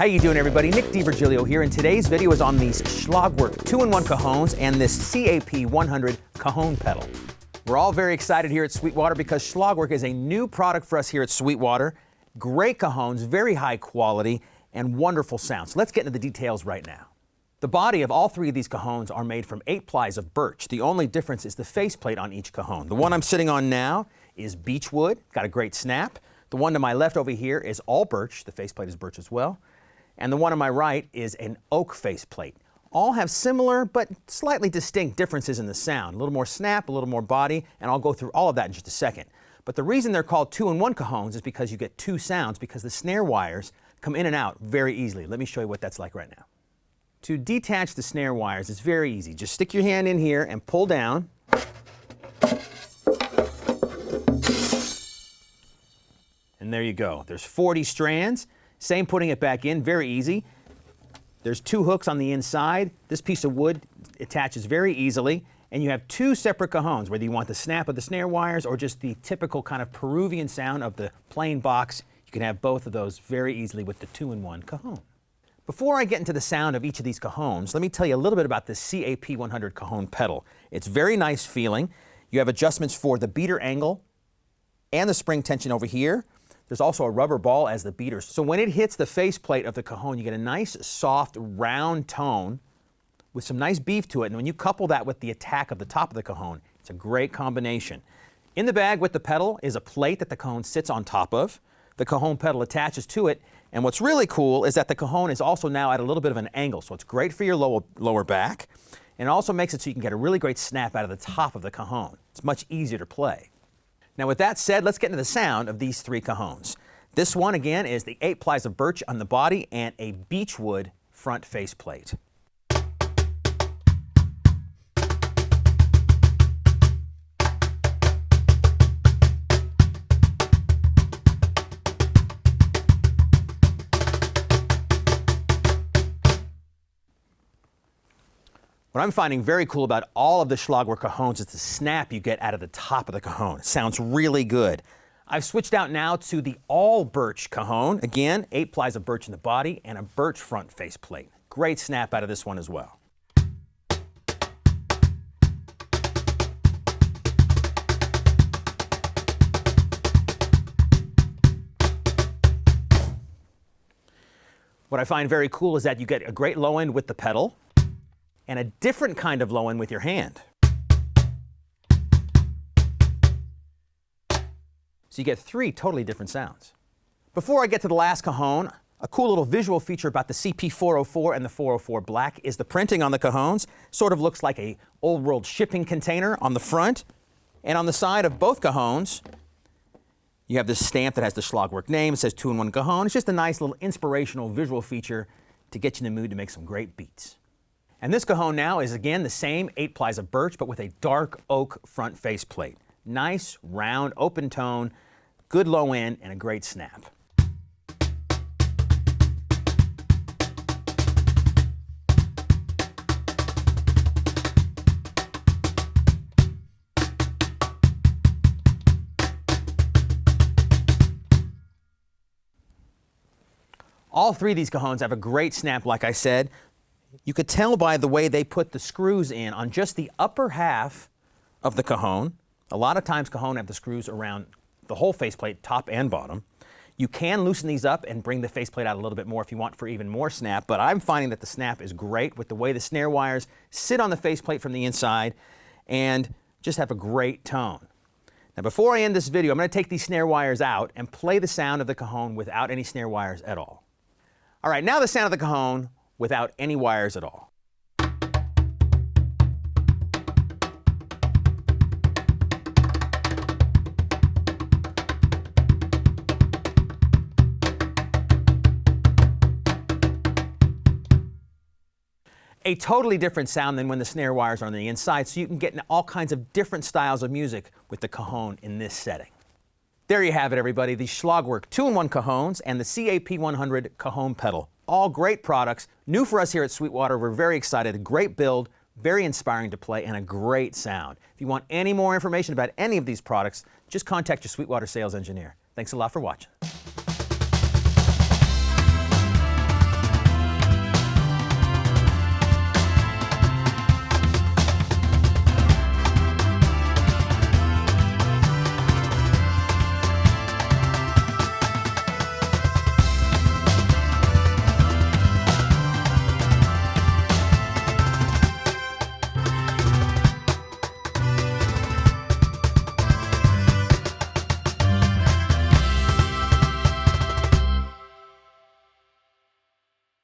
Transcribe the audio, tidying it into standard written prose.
How you doing, everybody? Nick DiVirgilio here, and today's video is on these Schlagwerk 2-in-1 Cajons and this CAP 100 Cajon pedal. We're all very excited here at Sweetwater because Schlagwerk is a new product for us here at Sweetwater. Great Cajons, very high quality, and wonderful sound. So let's get into the details right now. The body of all three of these Cajons are made from 8 plies of birch. The only difference is the faceplate on each Cajon. The one I'm sitting on now is beech wood, got a great snap. The one to my left over here is all birch. The faceplate is birch as well. And the one on my right is an oak faceplate. All have similar but slightly distinct differences in the sound. A little more snap, a little more body, and I'll go through all of that in just a second. But the reason they're called 2-in-1 Cajons is because you get two sounds because the snare wires come in and out very easily. Let me show you what that's like right now. To detach the snare wires, it's very easy. Just stick your hand in here and pull down. And there you go. There's 40 strands. Same putting it back in, very easy. There's 2 hooks on the inside. This piece of wood attaches very easily. And you have 2 separate Cajons, whether you want the snap of the snare wires or just the typical kind of Peruvian sound of the plain box. You can have both of those very easily with the 2-in-1 Cajon. Before I get into the sound of each of these Cajons, let me tell you a little bit about this CAP 100 Cajon pedal. It's very nice feeling. You have adjustments for the beater angle and the spring tension over here. There's also a rubber ball as the beater. So when it hits the faceplate of the Cajon, you get a nice, soft, round tone with some nice beef to it. And when you couple that with the attack of the top of the Cajon, it's a great combination. In the bag with the pedal is a plate that the Cajon sits on top of. The Cajon pedal attaches to it. And what's really cool is that the Cajon is also now at a little bit of an angle. So it's great for your lower back. And it also makes it so you can get a really great snap out of the top of the Cajon. It's much easier to play. Now with that said, let's get into the sound of these 3 Cajons. This one again is the 8 plies of birch on the body and a beechwood front faceplate. What I'm finding very cool about all of the Schlagwerk Cajons is the snap you get out of the top of the Cajon. It sounds really good. I've switched out now to the all birch Cajon. Again, 8 plies of birch in the body and a birch front faceplate. Great snap out of this one as well. What I find very cool is that you get a great low end with the pedal and a different kind of low end with your hand. So you get 3 totally different sounds. Before I get to the last Cajon, a cool little visual feature about the CP404 and the 404 Black is the printing on the Cajons. Sort of looks like a old world shipping container on the front. And on the side of both Cajons, you have this stamp that has the Schlagwerk name. It says 2-in-1 Cajon. It's just a nice little inspirational visual feature to get you in the mood to make some great beats. And this Cajon now is again the same 8 plies of birch, but with a dark oak front faceplate. Nice, round, open tone, good low end, and a great snap. All 3 of these Cajons have a great snap, like I said. You could tell by the way they put the screws in on just the upper half of the Cajon. A lot of times Cajon have the screws around the whole faceplate, top and bottom. You can loosen these up and bring the faceplate out a little bit more if you want for even more snap, but I'm finding that the snap is great with the way the snare wires sit on the faceplate from the inside and just have a great tone. Now before I end this video, I'm going to take these snare wires out and play the sound of the Cajon without any snare wires at all. All right, now the sound of the Cajon without any wires at all. A totally different sound than when the snare wires are on the inside, so you can get in all kinds of different styles of music with the Cajon in this setting. There you have it, everybody, the Schlagwerk 2-in-1 Cajons and the CAP 100 Cajon pedal. All great products, new for us here at Sweetwater. We're very excited. A great build, very inspiring to play, and a great sound. If you want any more information about any of these products, just contact your Sweetwater sales engineer. Thanks a lot for watching.